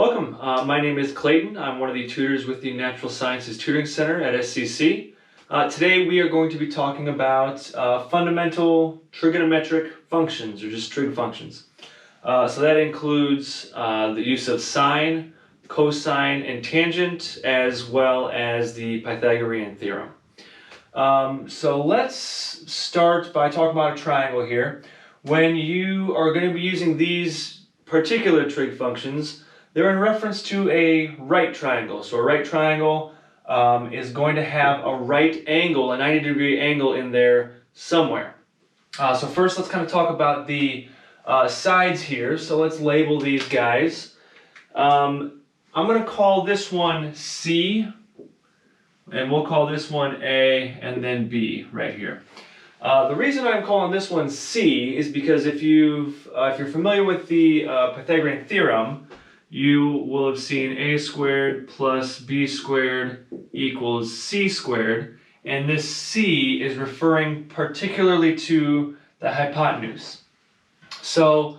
Welcome. My name is Clayton. I'm one of the tutors with the Natural Sciences Tutoring Center at SCC. Today we are going to be talking about fundamental trigonometric functions, or just trig functions. So that includes the use of sine, cosine, and tangent, as well as the Pythagorean theorem. So let's start by talking about a triangle here. When you are going to be using these particular trig functions, they're in reference to a right triangle. So a right triangle is going to have a right angle, a 90-degree angle in there somewhere. So first let's kind of talk about the sides here. So let's label these guys. I'm going to call this one C, and we'll call this one A, and then B right here. The reason I'm calling this one C is because if you're familiar with the Pythagorean theorem, you will have seen a squared plus b squared equals c squared, and this c is referring particularly to the hypotenuse. So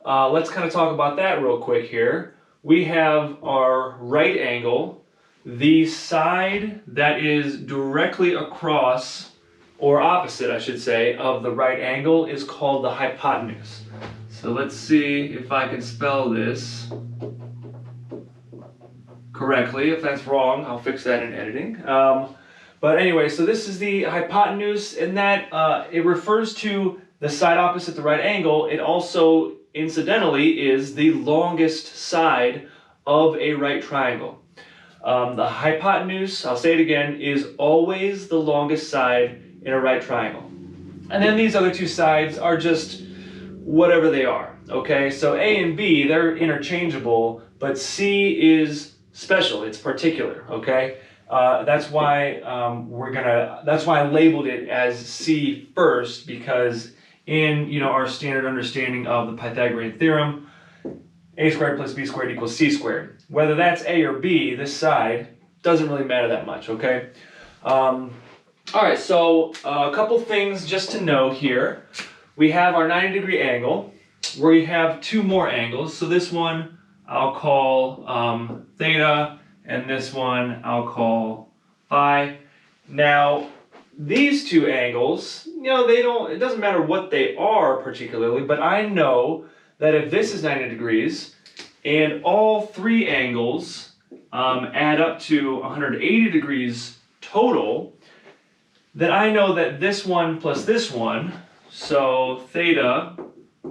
let's kind of talk about that real quick here. We have our right angle. The side that is directly across, or opposite I should say, of the right angle is called the hypotenuse. So let's see if I can spell this correctly. If that's wrong, I'll fix that in editing. But anyway, so this is the hypotenuse, and that it refers to the side opposite the right angle. It also, incidentally, is the longest side of a right triangle. The hypotenuse, I'll say it again, is always the longest side in a right triangle. And then these other two sides are just whatever they are, okay? So A and B, they're interchangeable, but C is special, it's particular, okay? That's why I labeled it as C first, because in our standard understanding of the Pythagorean theorem, a squared plus b squared equals c squared. Whether that's A or B, this side doesn't really matter that much, okay? All right, so a couple things just to know here. We have our 90-degree angle, where we have two more angles. So this one I'll call theta, and this one I'll call phi. Now, these two angles, it doesn't matter what they are particularly, but I know that if this is 90 degrees and all three angles add up to 180 degrees total, then I know that this one plus this one, so theta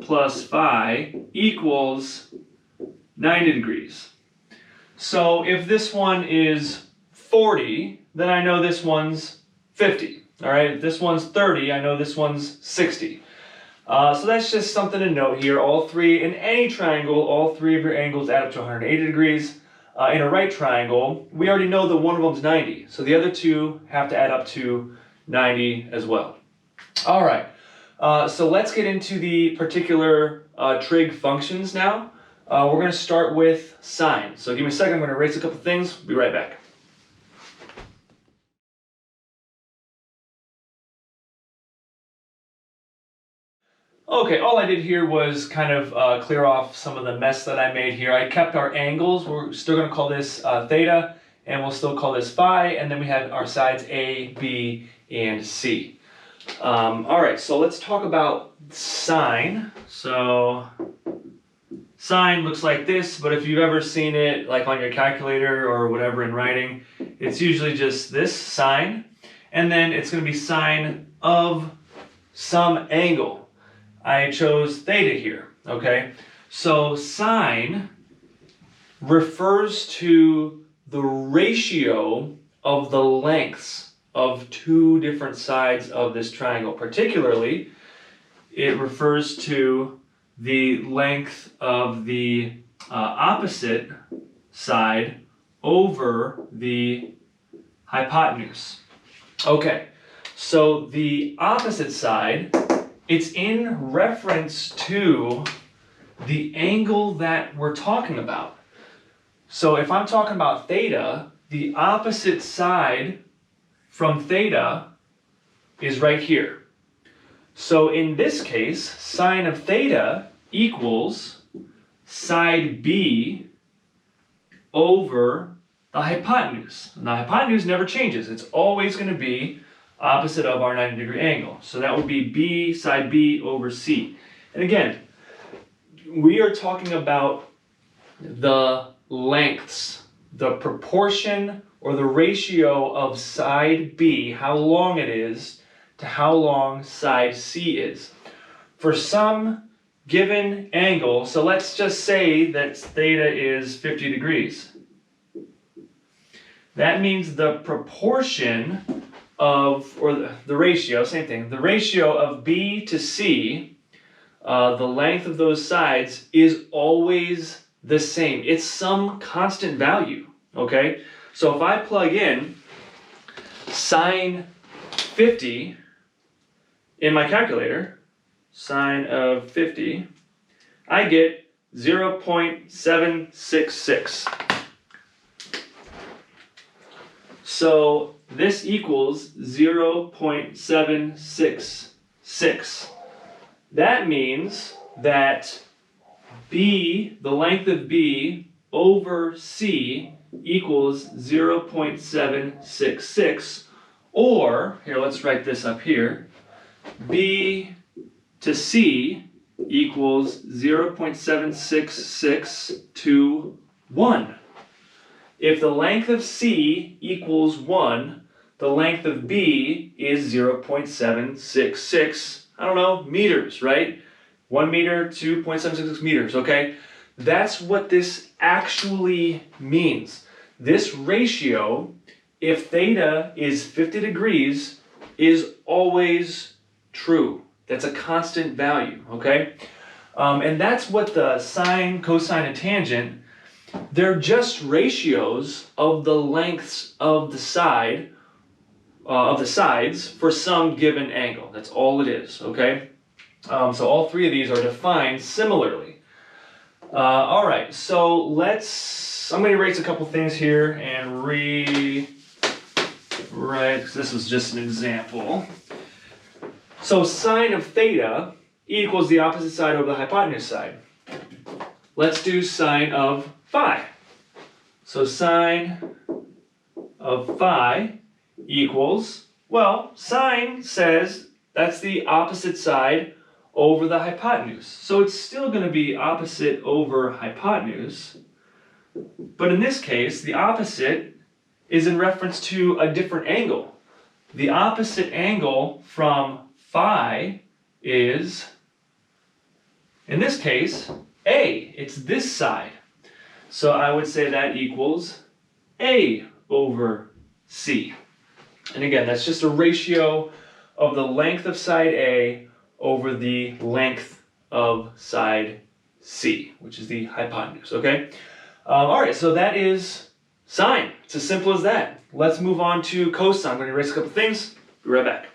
plus phi, equals 90 degrees. So if this one is 40, then I know this one's 50. All right, if this one's 30, I know this one's 60. So that's just something to note here. All three, in any triangle, all three of your angles add up to 180 degrees. In a right triangle, we already know that one of them's 90, so the other two have to add up to 90 as well. All right, so let's get into the particular trig functions now. We're going to start with sine. So give me a second, I'm going to erase a couple things. Be right back. Okay, all I did here was kind of clear off some of the mess that I made here. I kept our angles. We're still going to call this theta, and we'll still call this phi, and then we have our sides A, B, and C. All right, so let's talk about sine. So sine looks like this, but if you've ever seen it like on your calculator or whatever in writing, it's usually just this, sine, and then it's going to be sine of some angle. I chose theta here, okay? So sine refers to the ratio of the lengths of two different sides of this triangle. Particularly, it refers to the length of the opposite side over the hypotenuse. Okay, so the opposite side, it's in reference to the angle that we're talking about. So if I'm talking about theta, the opposite side from theta is right here. So in this case, sine of theta equals side B over the hypotenuse. And the hypotenuse never changes. It's always going to be opposite of our 90-degree angle. So that would be B side B over C. And again, we are talking about the lengths, the proportion or the ratio of side B, how long it is, to how long side C is. For some given angle, so let's just say that theta is 50 degrees. That means the proportion of, or the ratio, same thing, the ratio of B to C, the length of those sides is always the same. It's some constant value, okay? So if I plug in sine 50 in my calculator, sine of 50, I get 0.766. So this equals 0.766. That means that B, the length of B over C equals 0.766, or, here, let's write this up here, B to C equals 0.766 to 1. If the length of C equals 1, the length of B is 0.766, I don't know, meters, right? 1 meter, 2.766 meters, okay? That's what this actually means. This ratio, if theta is 50 degrees, is always true. That's a constant value, okay? And that's what the sine, cosine, and tangent, they're just ratios of the lengths of the sides for some given angle. That's all it is, okay? So all three of these are defined similarly. All right, so I'm going to erase a couple things here and rewrite, because this was just an example. So sine of theta equals the opposite side over the hypotenuse side. Let's do sine of phi. So sine of phi equals, well, sine says that's the opposite side over the hypotenuse. So it's still going to be opposite over hypotenuse. But in this case, the opposite is in reference to a different angle. The opposite angle from phi is, in this case, A. It's this side. So I would say that equals A over C. And again, that's just a ratio of the length of side A over the length of side C, which is the hypotenuse, okay? All right, so that is sine. It's as simple as that. Let's move on to cosine. I'm going to erase a couple things. Be right back.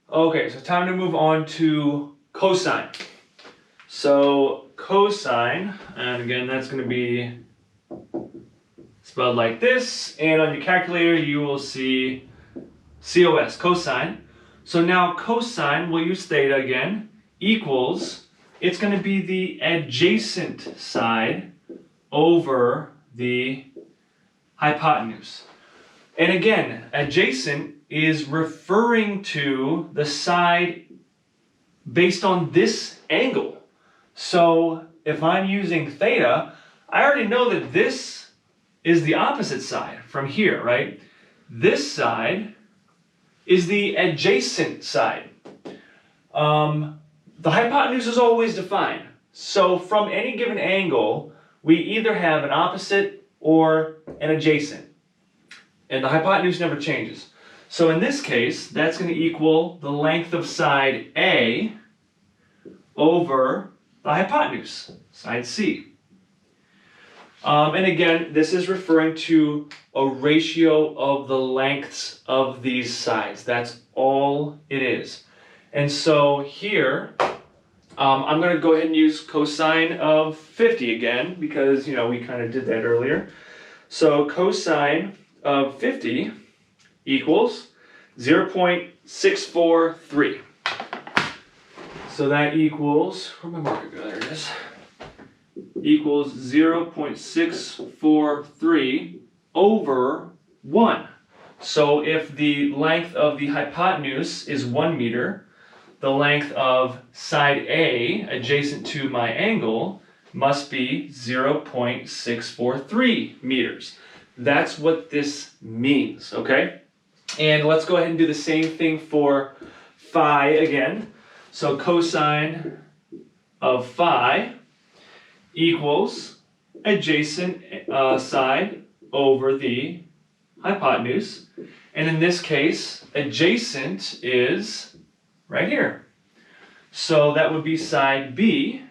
Okay, so time to move on to cosine. So cosine, and again, that's going to be spelled like this, and on your calculator you will see COS, cosine. So now cosine, we'll use theta again, equals, it's going to be the adjacent side over the hypotenuse. And again, adjacent is referring to the side based on this angle. So if I'm using theta, I already know that this is the opposite side from here, right? This side is the adjacent side. The hypotenuse is always defined. So from any given angle, we either have an opposite or an adjacent. And the hypotenuse never changes. So in this case, that's going to equal the length of side A over the hypotenuse, side C. And again, this is referring to a ratio of the lengths of these sides. That's all it is. And so here, I'm going to go ahead and use cosine of 50 again, because, we kind of did that earlier. So cosine of 50 equals 0.643. So that equals, where'd my marker go? There it is. Equals 0.643 over 1. So if the length of the hypotenuse is 1 meter, the length of side A, adjacent to my angle, must be 0.643 meters. That's what this means, okay? And let's go ahead and do the same thing for phi again. So cosine of phi equals adjacent side over the hypotenuse. And in this case, adjacent is right here. So that would be side B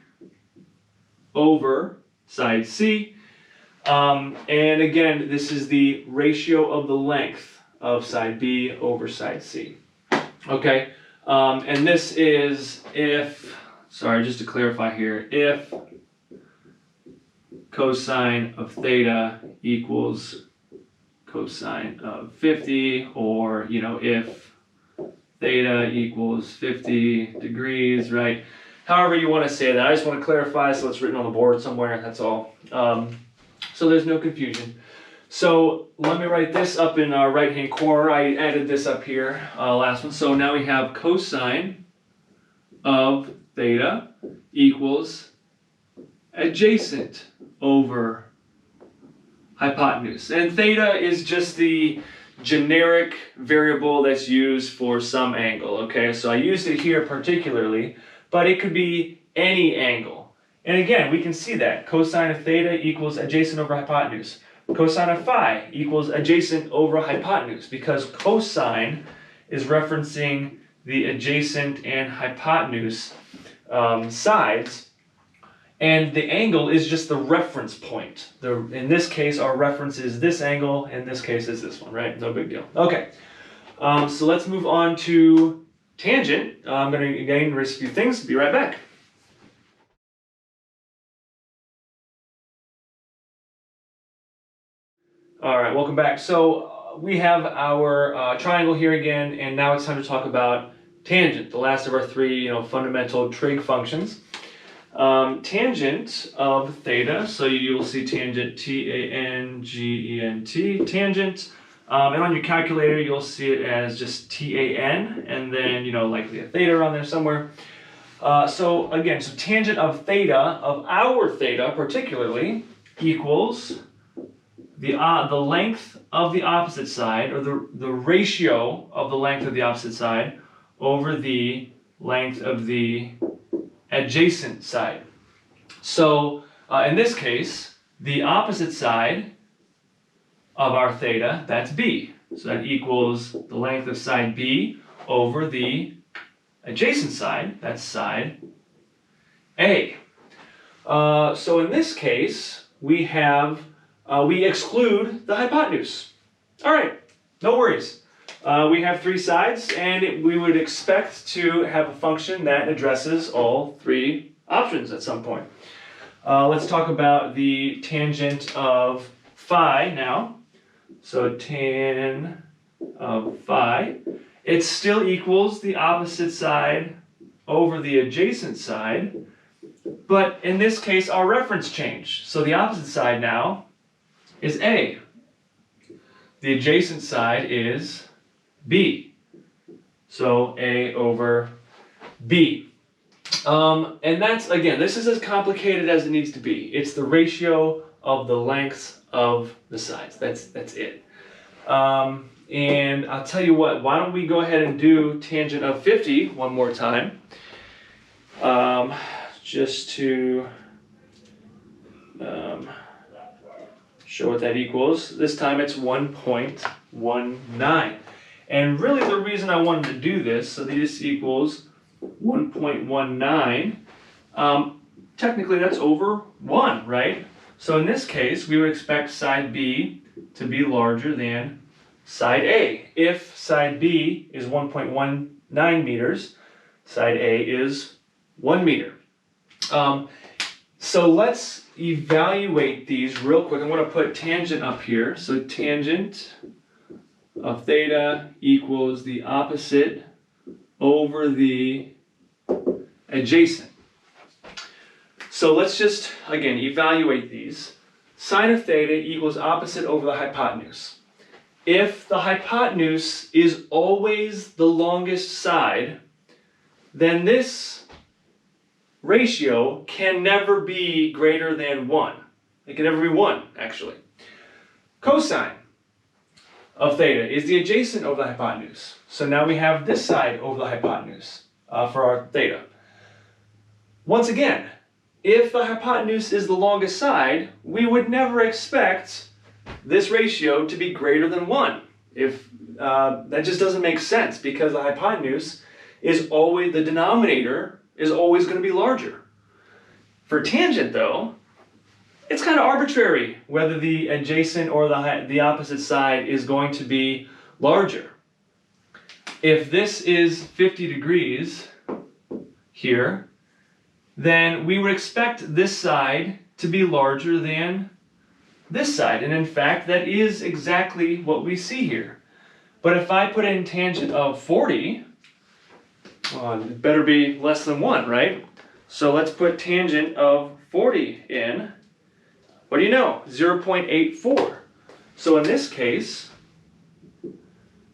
over side C. And again, this is the ratio of the length of side B over side C. Okay, and this is if, sorry, just to clarify here, if cosine of theta equals cosine of 50, or, you know, if theta equals 50 degrees, right? However you want to say that. I just want to clarify so it's written on the board somewhere, that's all. So there's no confusion. So let me write this up in our right-hand corner. I added this up here, last one. So now we have cosine of theta equals adjacent over hypotenuse. And theta is just the generic variable that's used for some angle, okay? So I used it here particularly, but it could be any angle. And again, we can see that. Cosine of theta equals adjacent over hypotenuse. Cosine of phi equals adjacent over hypotenuse, because cosine is referencing the adjacent and hypotenuse sides, and the angle is just the reference point. In this case, our reference is this angle, in this case is this one, right? No big deal. Okay, so let's move on to tangent. I'm going to again erase a few things. Be right back. All right, welcome back. So we have our triangle here again, and now it's time to talk about tangent, the last of our three, fundamental trig functions. Tangent of theta, so you'll see tangent T-A-N-G-E-N-T, tangent, and on your calculator you'll see it as just T-A-N, and then, likely a theta around there somewhere. So again, so tangent of theta, of our theta particularly, equals the length of the opposite side, or the ratio of the length of the opposite side over the length of the adjacent side. So in this case, the opposite side of our theta, that's B. So that equals the length of side B over the adjacent side, that's side A. So in this case, we exclude the hypotenuse. All right, no worries. We have three sides, and we would expect to have a function that addresses all three options at some point. Let's talk about the tangent of phi now. So tan of phi, it still equals the opposite side over the adjacent side, but in this case our reference changed. So the opposite side now is A. The adjacent side is B. So A over B. And that's, again, this is as complicated as it needs to be. It's the ratio of the lengths of the sides. That's it. And I'll tell you what, why don't we go ahead and do tangent of 50 one more time. Just to show what that equals. This time it's 1.19. And really the reason I wanted to do this, so this equals 1.19, technically that's over 1, right? So in this case, we would expect side B to be larger than side A. If side B is 1.19 meters, side A is 1 meter. So let's evaluate these real quick. I'm going to put tangent up here. So tangent of theta equals the opposite over the adjacent. So let's just, again, evaluate these. Sine of theta equals opposite over the hypotenuse. If the hypotenuse is always the longest side, then this ratio can never be greater than 1. It can never be 1, actually. Cosine of theta is the adjacent over the hypotenuse. So now we have this side over the hypotenuse for our theta. Once again, if the hypotenuse is the longest side, we would never expect this ratio to be greater than 1. If that just doesn't make sense, because the hypotenuse is always, the denominator is always going to be larger. For tangent though, it's kind of arbitrary whether the adjacent or the opposite side is going to be larger. If this is 50 degrees here, then we would expect this side to be larger than this side. And in fact, that is exactly what we see here. But if I put in tangent of 40, well, it better be less than 1, right? So let's put tangent of 40 in. What do you know? 0.84. So in this case,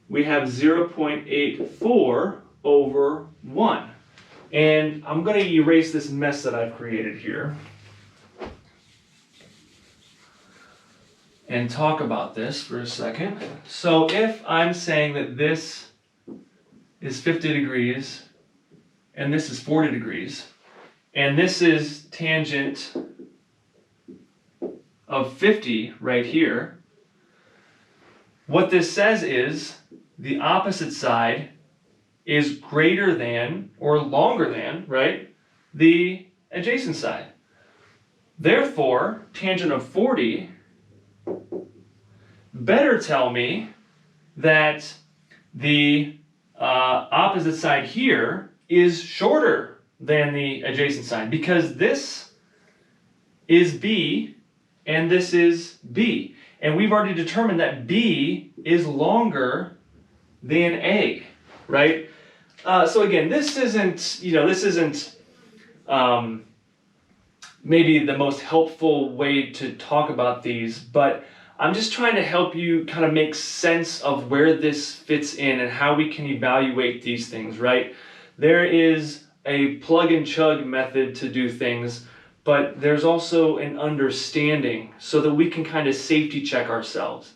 we have 0.84 over 1. And I'm going to erase this mess that I've created here and talk about this for a second. So if I'm saying that this is 50 degrees and this is 40 degrees, and this is tangent of 50 right here, what this says is the opposite side is greater than or longer than, right, the adjacent side. Therefore, tangent of 40 better tell me that the opposite side here is shorter than the adjacent side, because this is B and this is B. And we've already determined that B is longer than A, right? So again, this isn't, maybe the most helpful way to talk about these, but I'm just trying to help you kind of make sense of where this fits in and how we can evaluate these things, right? There is a plug and chug method to do things, but there's also an understanding so that we can kind of safety check ourselves.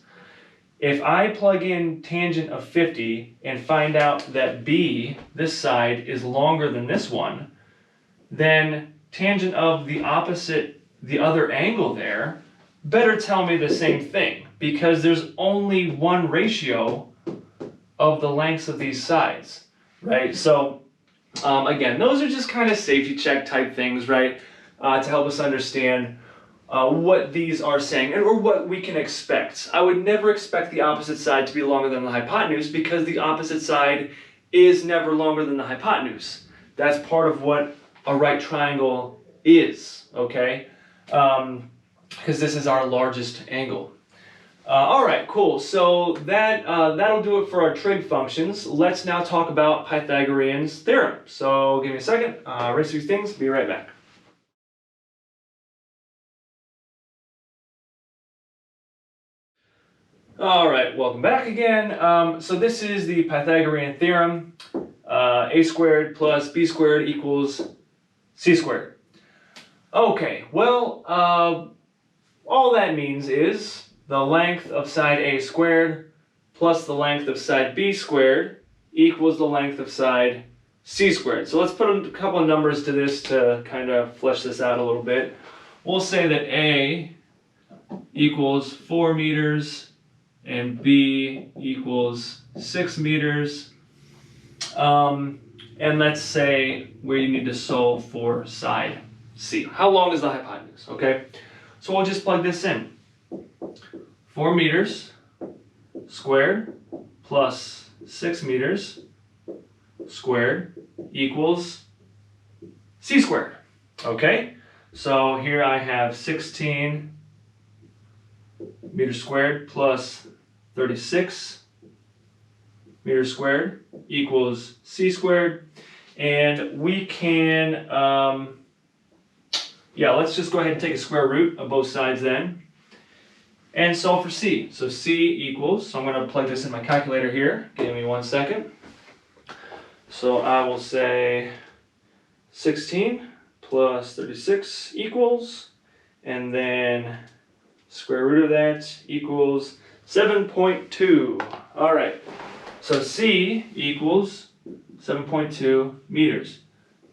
If I plug in tangent of 50 and find out that B, this side, is longer than this one, then tangent of the opposite, the other angle there, better tell me the same thing, because there's only one ratio of the lengths of these sides, right? So again, those are just kind of safety check type things, right? To help us understand what these are saying or what we can expect. I would never expect the opposite side to be longer than the hypotenuse, because the opposite side is never longer than the hypotenuse. That's part of what a right triangle is, okay? Because this is our largest angle. All right, cool. So that'll do it for our trig functions. Let's now talk about Pythagorean's theorem. So give me a second. Erase these things. Be right back. All right, welcome back again. So this is the Pythagorean theorem. A squared plus b squared equals c squared. Okay, well, all that means is the length of side a squared plus the length of side b squared equals the length of side c squared. So let's put a couple of numbers to this to kind of flesh this out a little bit. We'll say that a equals 4 meters and b equals 6 meters. And let's say where you need to solve for side C. How long is the hypotenuse? Okay, so we'll just plug this in. 4 meters squared plus 6 meters squared equals C squared. Okay, so here I have 16 meters squared plus 36 meters squared equals C squared. And we can, yeah, let's just go ahead and take a square root of both sides then. And solve for c. So c equals, so I'm going to plug this in my calculator here. Give me 1 second. So I will say 16 plus 36 equals, and then square root of that equals 7.2. All right, so c equals 7.2 meters.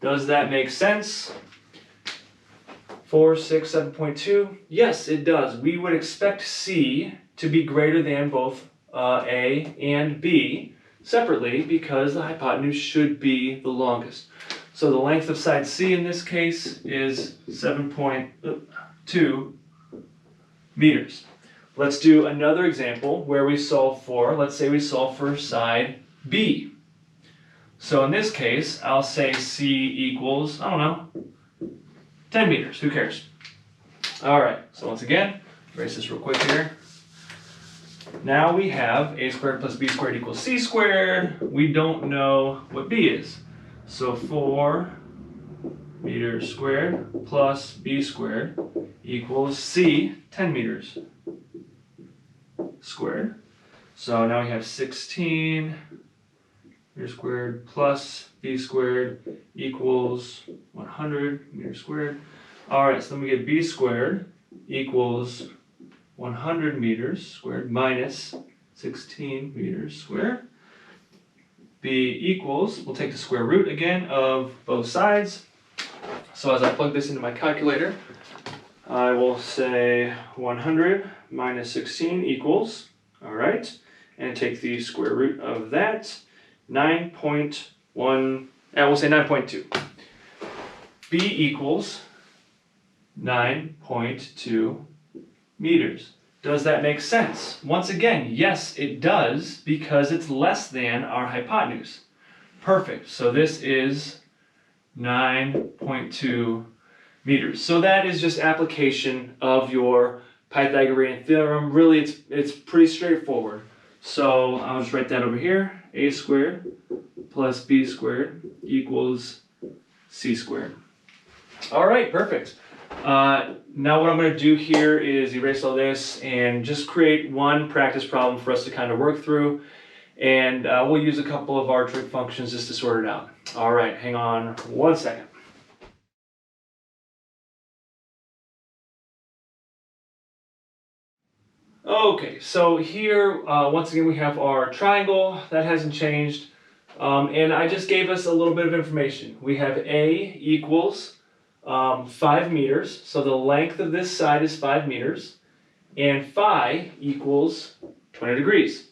Does that make sense? 4, 6, 7.2? Yes, it does. We would expect c to be greater than both a and b separately because the hypotenuse should be the longest. So the length of side c in this case is 7.2 meters. Let's do another example where we solve for, let's say we solve for side b. So in this case, I'll say c equals, I don't know, 10 meters, who cares? All right, so once again, erase this real quick here. Now we have a squared plus b squared equals c squared. We don't know what b is. So 4 meters squared plus b squared equals c, 10 meters squared. So now we have 16 meters squared plus b squared equals 100 meters squared. All right, so then we get b squared equals 100 meters squared minus 16 meters squared. B equals, we'll take the square root again of both sides. So as I plug this into my calculator, I will say 100 minus 16 equals, all right, and take the square root of that, 9.1, and we'll say 9.2. B equals 9.2 meters. Does that make sense? Once again, yes, it does, because it's less than our hypotenuse. Perfect. So this is 9.2 meters. So that is just application of your Pythagorean theorem. Really, it's pretty straightforward. So I'll just write that over here. A squared plus b squared equals c squared. All right, perfect. Now what I'm going to do here is erase all this and just create one practice problem for us to kind of work through. And we'll use a couple of our trig functions just to sort it out. All right, hang on 1 second. Okay, so here, once again, we have our triangle. That hasn't changed. And I just gave us a little bit of information. We have A equals 5 meters. So the length of this side is 5 meters. And phi equals 20 degrees.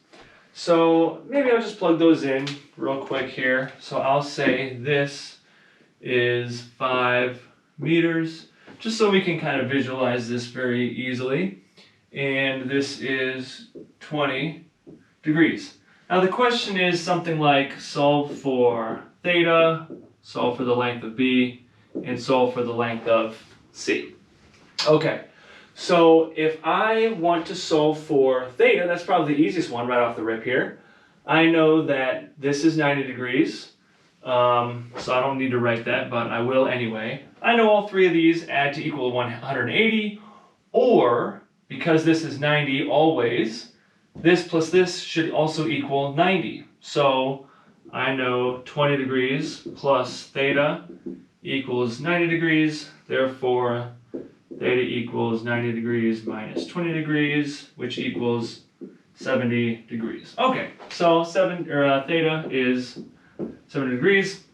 So maybe I'll just plug those in real quick here. So I'll say this is 5 meters, just so we can kind of visualize this very easily. And this is 20 degrees. Now the question is something like solve for theta, solve for the length of b, and solve for the length of c. Okay, so if I want to solve for theta, that's probably the easiest one right off the rip here. I know that this is 90 degrees, so I don't need to write that, but I will anyway. I know all three of these add to equal 180, or because this is 90 always, this plus this should also equal 90. So I know 20 degrees plus theta equals 90 degrees. Therefore, theta equals 90 degrees minus 20 degrees, which equals 70 degrees. Okay, so theta is 70 degrees.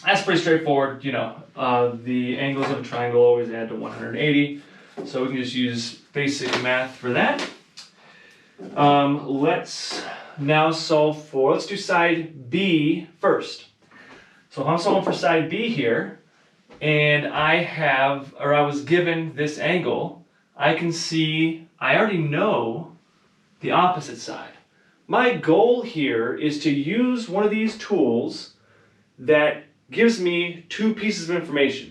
That's pretty straightforward. You know, the angles of a triangle always add to 180. So we can just use basic math for that. Let's now solve for, let's do side B first. So if I'm solving for side B here, and I was given this angle, I can see, I already know the opposite side. My goal here is to use one of these tools that gives me two pieces of information.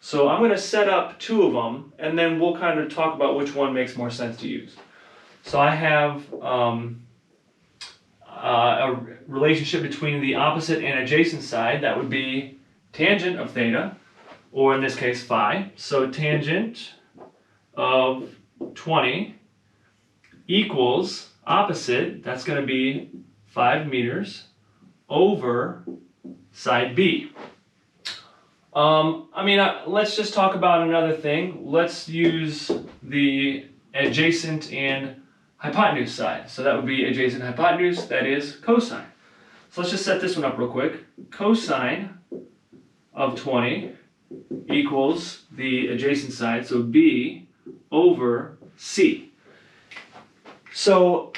So I'm going to set up two of them, and then we'll kind of talk about which one makes more sense to use. So I have a relationship between the opposite and adjacent side. That would be tangent of theta, or in this case phi. So tangent of 20 equals opposite, that's going to be 5 meters over side B. Let's just talk about another thing. Let's use the adjacent and hypotenuse side. So that would be adjacent hypotenuse, that is cosine. So let's just set this one up real quick. Cosine of 20 equals the adjacent side, so B over C. So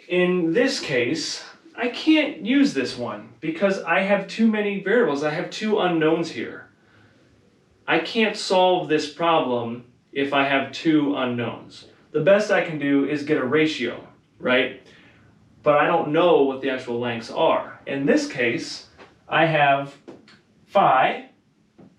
in this case, I can't use this one because I have too many variables. I have two unknowns here. I can't solve this problem if I have two unknowns. The best I can do is get a ratio, right? But I don't know what the actual lengths are. In this case, I have phi,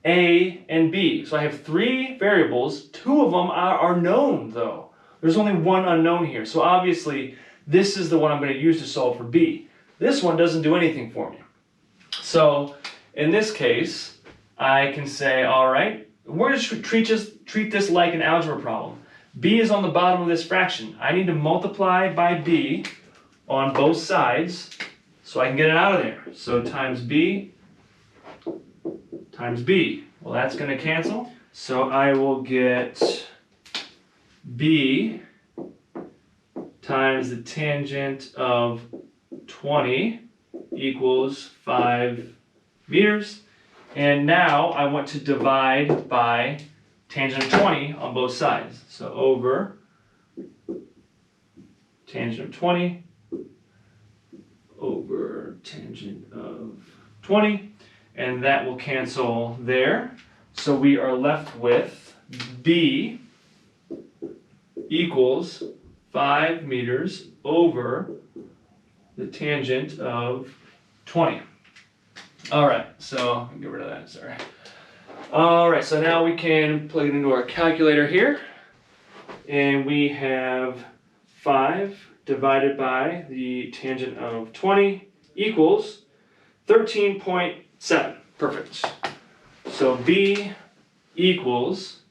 A, and B. So I have three variables. Two of them are known, though. There's only one unknown here. So obviously, this is the one I'm going to use to solve for B. This one doesn't do anything for me. So in this case, I can say, all right, we're going to treat this like an algebra problem. B is on the bottom of this fraction. I need to multiply by B on both sides so I can get it out of there. So times B times B. Well, that's going to cancel. So I will get B times the tangent of 20 equals 5 meters. And now I want to divide by tangent of 20 on both sides. So over tangent of 20 over tangent of 20. And that will cancel there. So we are left with B equals 5 meters over the tangent of 20. All right, so get rid of that, sorry. All right, so now we can plug it into our calculator here. And we have 5 divided by the tangent of 20 equals 13.7. Perfect. So B equals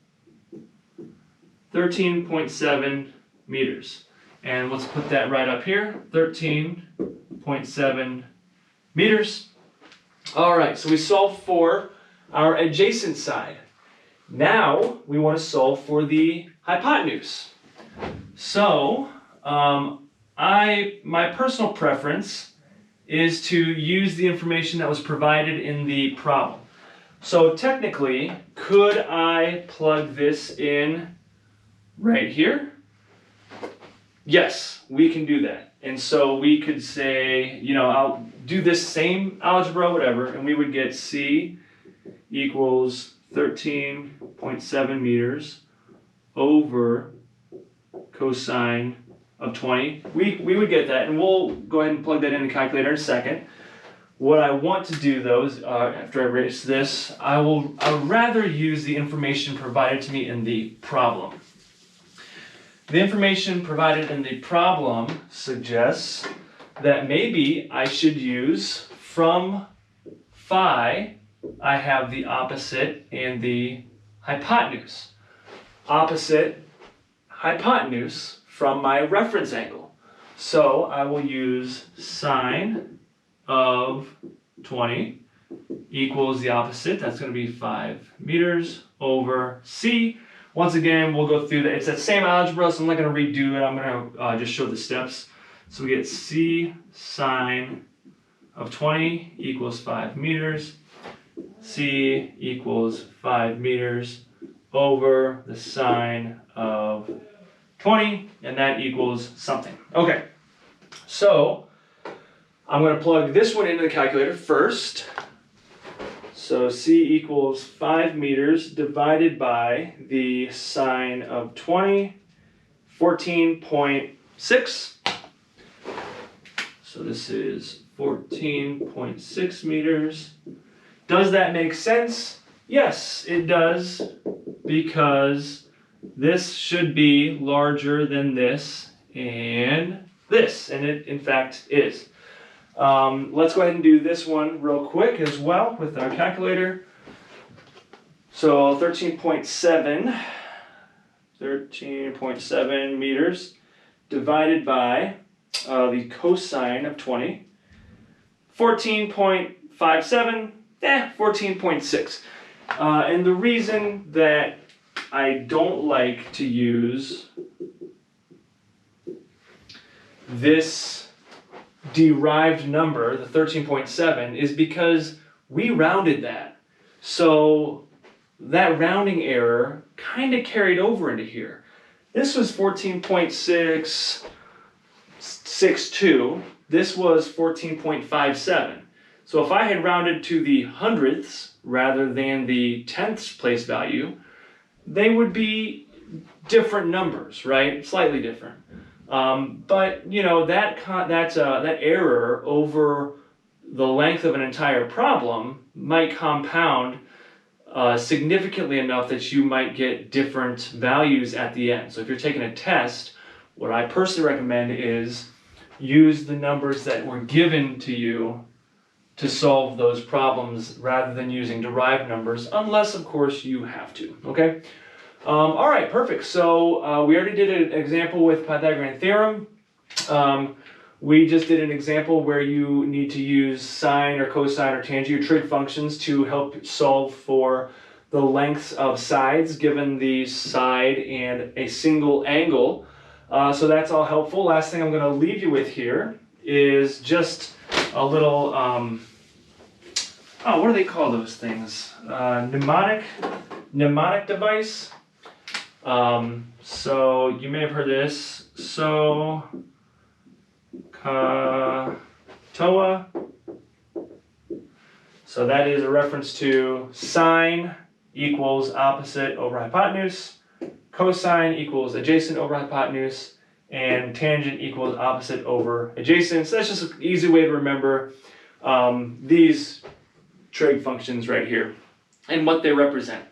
13.7 meters. And let's put that right up here, 13.7 meters. All right, so we solved for our adjacent side. Now we want to solve for the hypotenuse. So my personal preference is to use the information that was provided in the problem. So technically, could I plug this in right here? Yes, we can do that. And so we could say, I'll do this same algebra, whatever, and we would get C equals 13.7 meters over cosine of 20. We would get that, and we'll go ahead and plug that in the calculator in a second. What I want to do, though, is after I erase this, I would rather use the information provided to me in the problem. The information provided in the problem suggests that maybe I should use from phi, I have the opposite and the hypotenuse. Opposite, hypotenuse from my reference angle. So I will use sine of 20 equals the opposite. That's going to be 5 meters over C. Once again, we'll go through that. It's that same algebra, so I'm not going to redo it. I'm going to just show the steps. So we get C sine of 20 equals 5 meters. C equals 5 meters over the sine of 20, and that equals something. Okay, so I'm going to plug this one into the calculator first. So C equals 5 meters divided by the sine of 20, 14.6. So this is 14.6 meters. Does that make sense? Yes, it does, because this should be larger than this, and it in fact is. Let's go ahead and do this one real quick as well with our calculator. So 13.7 meters divided by the cosine of 20, 14.57, 14.6. And the reason that I don't like to use this derived number, the 13.7, is because we rounded that. So that rounding error kind of carried over into here. This was 14.662. This was 14.57. So if I had rounded to the hundredths rather than the tenths place value, they would be different numbers, right? Slightly different. But you know that error over the length of an entire problem might compound significantly enough that you might get different values at the end. So if you're taking a test, what I personally recommend is use the numbers that were given to you to solve those problems rather than using derived numbers, unless of course you have to, okay? All right, perfect. So we already did an example with Pythagorean theorem. We just did an example where you need to use sine or cosine or tangent or trig functions to help solve for the lengths of sides given the side and a single angle. So that's all helpful. Last thing I'm going to leave you with here is just a little, what do they call those things? Mnemonic device. So you may have heard this. So Toa. So that is a reference to sine equals opposite over hypotenuse, cosine equals adjacent over hypotenuse, and tangent equals opposite over adjacent. So that's just an easy way to remember these trig functions right here and what they represent.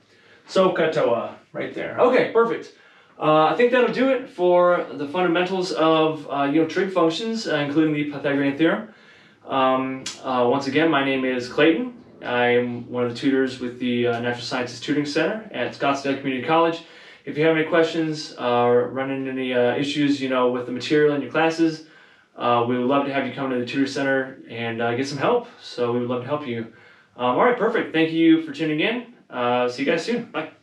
So katoa right there. Okay, perfect. I think that'll do it for the fundamentals of trig functions, including the Pythagorean theorem. Once again, my name is Clayton. I am one of the tutors with the Natural Sciences Tutoring Center at Scottsdale Community College. If you have any questions or run into any issues, with the material in your classes, we would love to have you come to the tutor center and get some help. So we would love to help you. All right, perfect. Thank you for tuning in. See you guys soon. Bye.